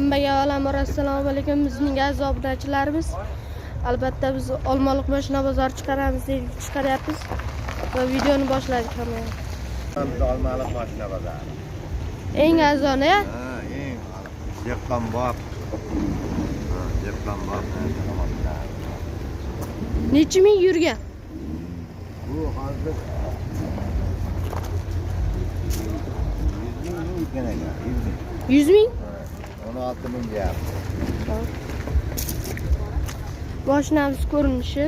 Hammaga avvalambor assalomu alaykum bizning aziz obunachilarimiz. Albatta biz Olmaliq mashina bozori chiqaramiz deb chiqaryapmiz va videoni boshladik hamma. Biz Olmaliq mashina bozori. Eng arzoni, Ha, eng Dehqonbop. Ha, Dehqonbop. necha ming yurgan? Bu hozir 100 ming? 16 ming deyapti. Mashinamiz ko'rinishi.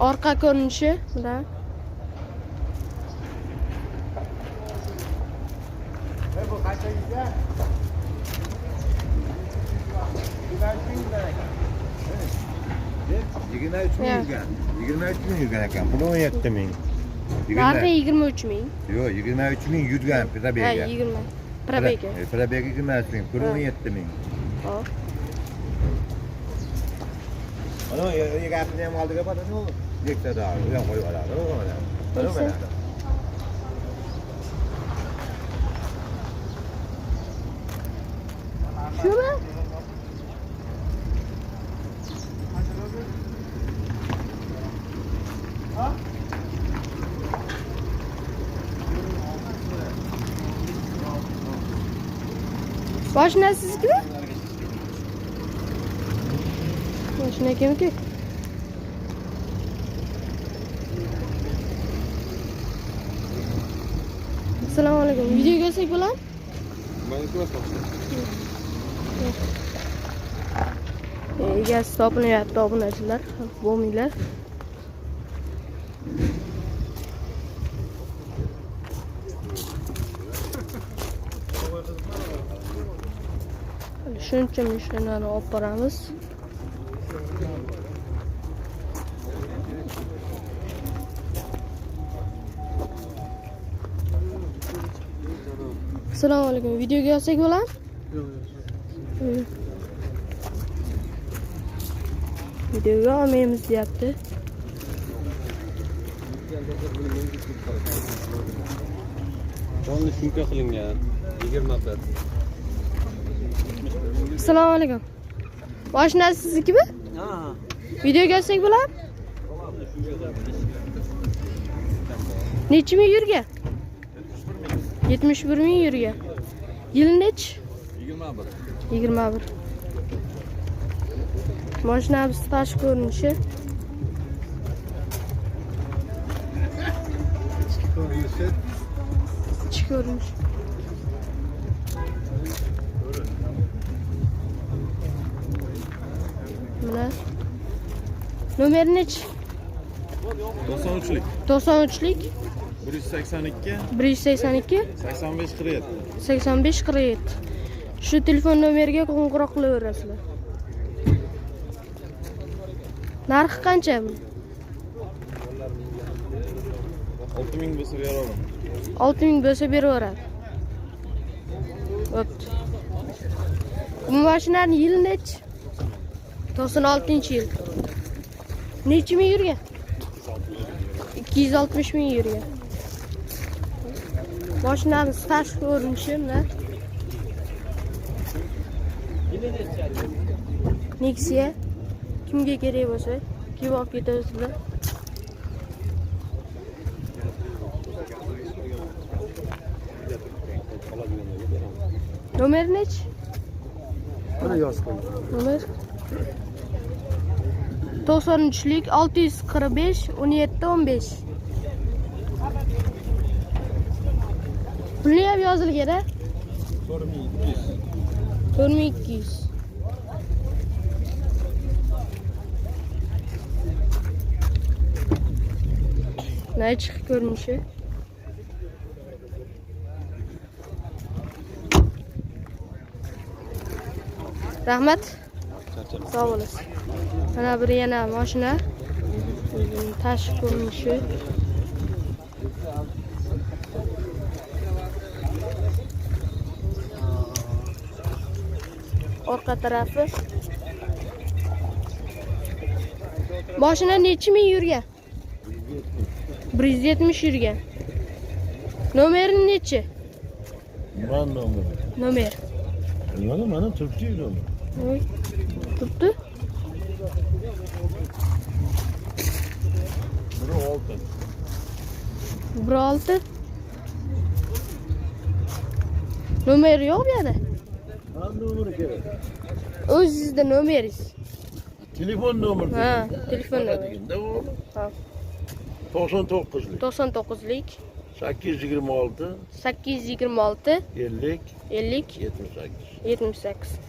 Orqa ko'rinishi bilan. Bu qancha yurgan? 23 ming yurgan. 23 ming yurgan ekan. Puli 17 ming. Narxi 23 ming. Yo'q, 23 ming yurgan Ha, probega. 20. Probega. Probega 23 ming, puli 17 ming. Hop. Ana, gapni ham oldiga boradi u. Yektada, u ham qo'yib oladi. Mana. Shumi? Mashina sizniki? Mashina kimki? Assalomu alaykum. Video ko'rsak bo'ladimi? Egasi topilyapti obunachilar, bo'lmanglar. Shuncha mashinani olib boramiz. Assalomu alaykum. Videoga olsak bo'ladimi? Yo'q. Videoga olmaymiz deyapti. Jonli shunka qilingan 20 bir. Assalomu alaykum. Mashina siznikimi? Ha. Videoga olsak bo'ladimi? Necha ming yurgan? 71 ming yurgan. Yili nechi? 21. 21. Mashinamiz tashqi ko'rinishi. Ichki ko'rinish. Mana. Nomer nechi? 93lik. 93lik 182 182 85 47. 85 47. Shu telefon nomeriga qo'ng'iroq qilaverasizlar. Narxi qancha bu? 6000 bo'lsa beraman. 6000 bo'lsa beraveradi. Bo'pti. Bu mashinaning yili nechi? 96-yil. Necha ming yurgan? 260 ming yurgan. Mashinamiz tashqi ko'rinishi bilan. Nexia kimga kerak bo'lsa, kelib olib ketasizlar. Nomer nechi? Buni yozib qo'ying. Nomer 93lik 645 17 15. Pulni ham yozilgan-a? 4200. 4200. Chiqib ko'rinishi. Rahmat. Sog' bo'lasiz. Mana bir yana mashina. Tashqi ko'rinishi. Orqa tarafi. Mashina necha ming yurgan? 170 yurgan. Nomeri nechi? Man nomeri. Nomer. Mana turibdi nomer. Voy. Turibdi. 16. Nomeri yo'q bu yerda. Nomeri kerak. O'zingizda nomeringiz. Telefon nomeri. Ha, telefon nomeri. Ha. 99lik. 99lik 826 826 50 50 78. 78.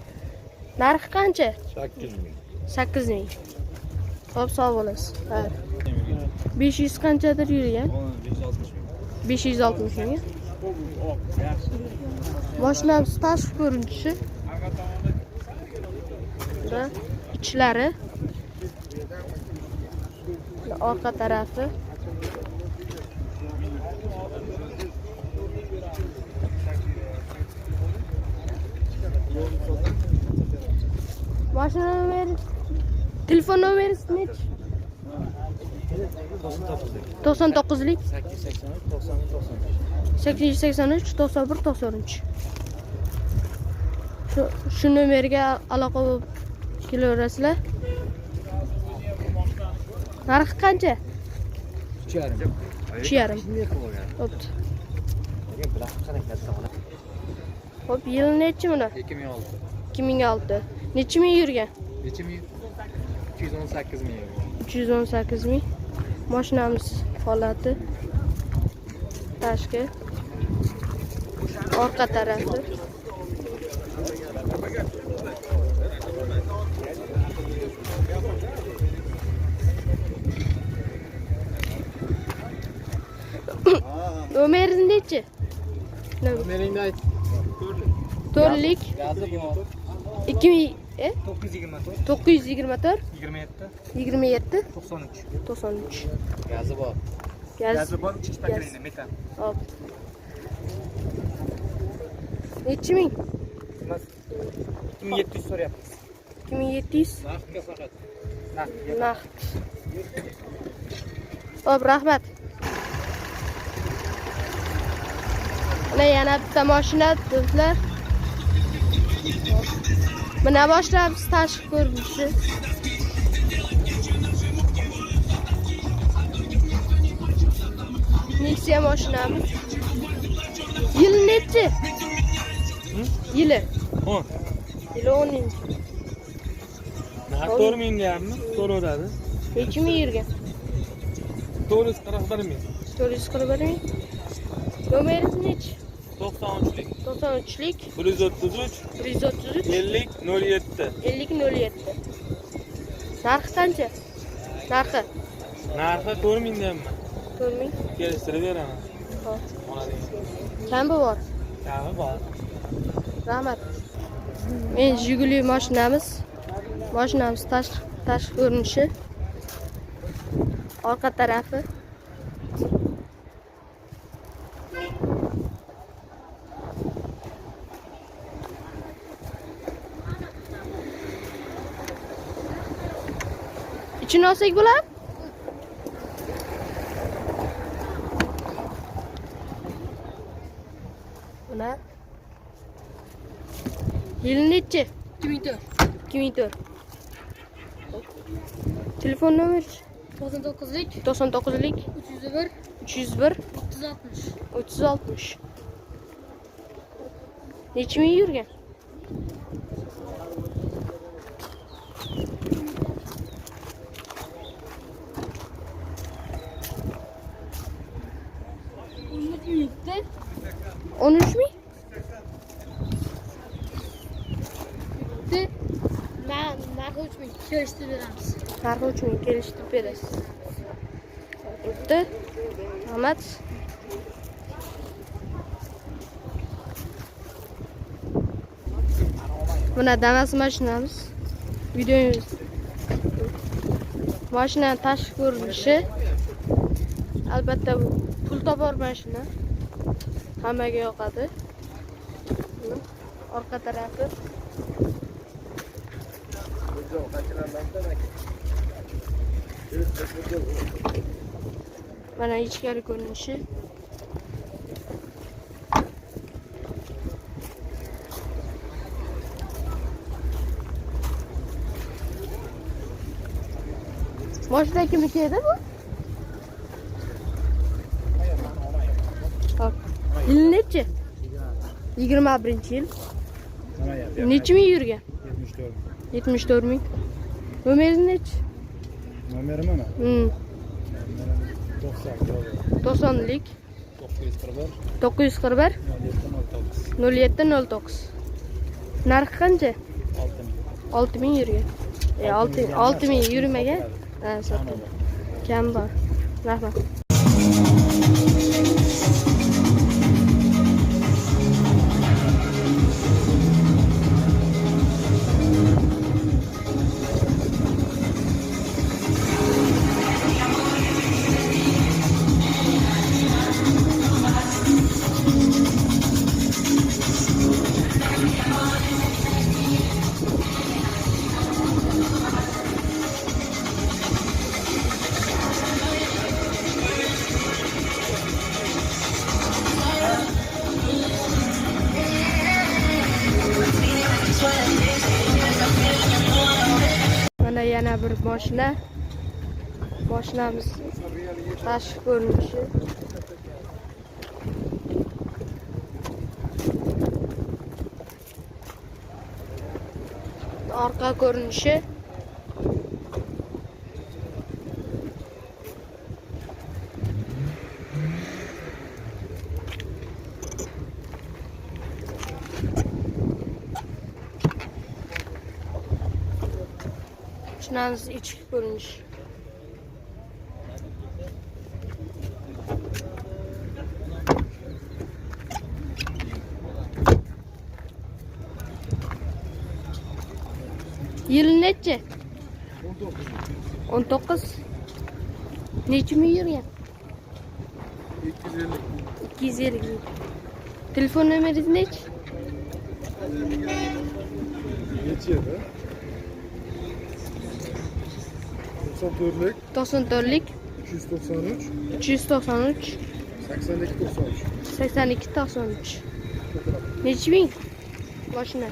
Narxi qancha? 8000. 8000. Xo'p, sog' bo'lasiz. Ha. 500 qanchadir yurgan? 560 ming. Mashinamiz tashqi ko'rinishi. Bunda ichlari. Orqa tarafi. Mashina nomeri, telefon nomeringiz nechi? 99lik 883 91 93. Shu nomerga aloqa bo'lib kelaverasizlar. Narxi qancha? 3,5. Bo'pti. Xo'p, yil nechi buni? 2006. 2006. Necha ming yurgan? Necha ming? 218 ming. 318 ming. Mashinamiz holati. Tashqi. Orqa tarafi. Nomeringiz nechi? Nomeringni ayt. 4lik Gazi bor. 2000 924 924 27 27 93. 93. Gazi bor. Gazi bor, ichki pakrayni metan. Hop. Nechi ming? 2700 so'rayapmiz. 2700 Naqdga faqat. naqd. Hop, rahmat. Mana yana bitta mashina do'stlar. Mana boshlaymiz tashqi ko'rinishi. Nexia mashinamiz. Yili nechi? Yili. 10. Yili 10. Narx 4000 deyapmiz. So'raveradi. Necha ming yurgan? 441 ming. 441 ming. Nomeringiz nechi? 93lik. 93lik 133 133 50 07. 50 07. Narxi qancha? Narxi Narxi 4000 deyapman. 4000. Kelishtirib beraman. Xo'p. Oladigan. Kambi bor. Kami bor. Rahmat. Men Jiguli mashinamiz. Mashinamiz tashqi ko'rinishi. Orqa tarafi. İçini olsak bo'ladi? Buna. Yili nechi? 2004. 2004. Telefon nomeri 99lik 99lik 301 301 360. 360. Necha ming yurgan? Bitti. 13 ming? Bitti. Narxi 3000. Kelishtirib beramiz. Narxi 3 ming kelishtirib berasiz. Bitti. Rahmat. Mana Damas mashinamiz. Videomiz. Mashinaning tashqi ko'rinishi. Albatta bu pul topar mashina. Hammaga yoqadi. Orqa tarafi. Mana ichkari ko'rinishi. Mashina kimniki edi bu? Hop. Yil nechi? 21-yil. Necha ming yurgan? 74 ming. Nomeringiz nechi? Nomerim mana. 90lik 941 941 0709. Narxi qancha? 6000 yurgan. 6000 yurmagan. Ha, sotdim. Kam bor. Rahmat. Mana yana bir mashina. Mashinamiz tashqi ko'rinishi. Orqa ko'rinishi. Mashinamiz ichki ko'rinishi. Yil nechi? 19. Necha ming yurgan? 250. Telefon nomeringiz nechi? Nechi edi? 94lik 94lik 393 393 82 93. 82 93. Necha ming? Mashina.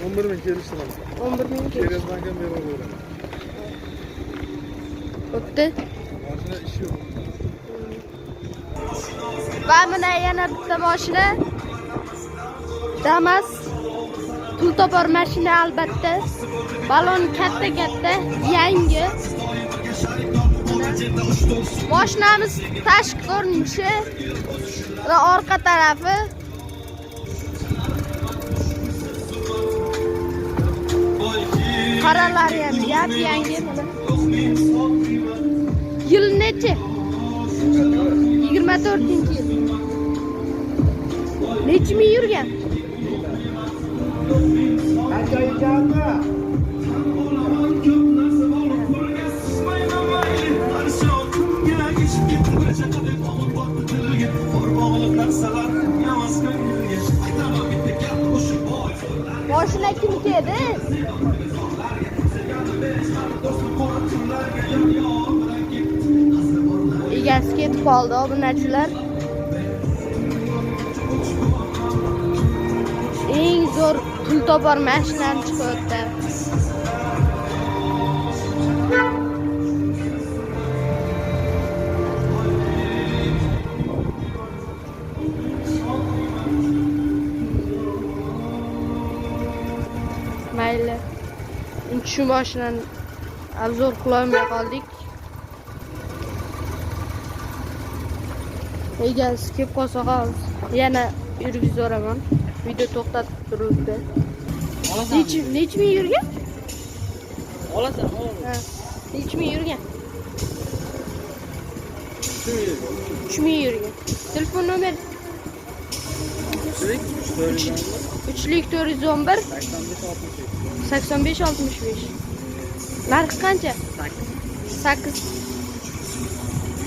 11 ming kelishtiramiz. 11 ming. Kerazdan ham berib beraman. Bo'pti. Mashina ishi yo'q. Va mana yana bitta mashina. Damas. Pul topar mashina albatta. Balon katta, yangi. Mashinamiz tashqi ko'rinishi va orqa tarafi. Qaralari ham yangi mana. Yil nechi? 24-yil. Necha ming yurgan? Mashina kimniki edi? Egasi ketib qoldi, obunachilar. Eng zo'r pul topar mashinani chiqyapti. Mayli. Shu mashinani obzor qilolmay qoldik. Egasi kelib qolsa yana yurgizoraman. Video to'xtatib turibdi. Necha ming yurgan? Olasan, Ha. Necha ming yurgan? 3 ming yurgan. Telefon nomer 3lik 411 85 65. Narxi qancha? 8.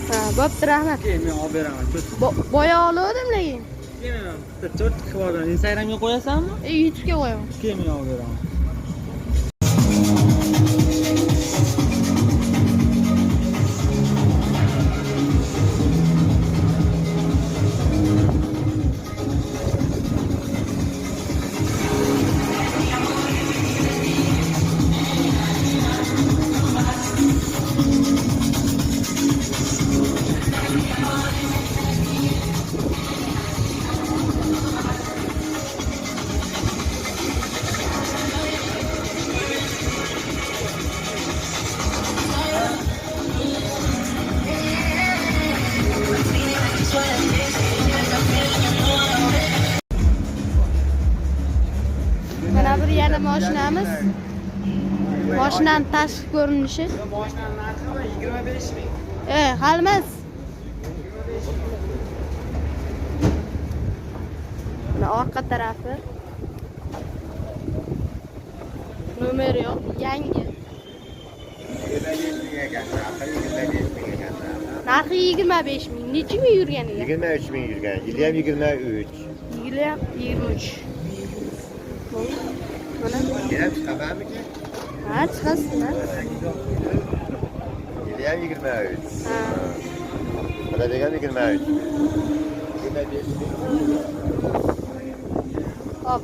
Ha, bo'pti, rahmat. men olib beraman. Boya oldim lekin. Keyin 4 kilodan Instagramga qo'yasanmi? YouTube'ga qo'yaman. Keyin men olib beraman. Mashinamiz. Mashinaning tashqi ko'rinishi. Moshinani narxi 25 ming. Hali emas. Mana orqa tarafi. Nomer yo'q, yangi. 25 ming ekan, narxi 25 ming ekan. Narxi 25 ming. Necha ming yurganiga? 23 ming yurgan, yili ham 23. Yili ham 23. Mana. Yana chiqamanmikan? Ha, chiqasin. Yili ham 23. Ha. Mana degan 23. 25 ming. Hop.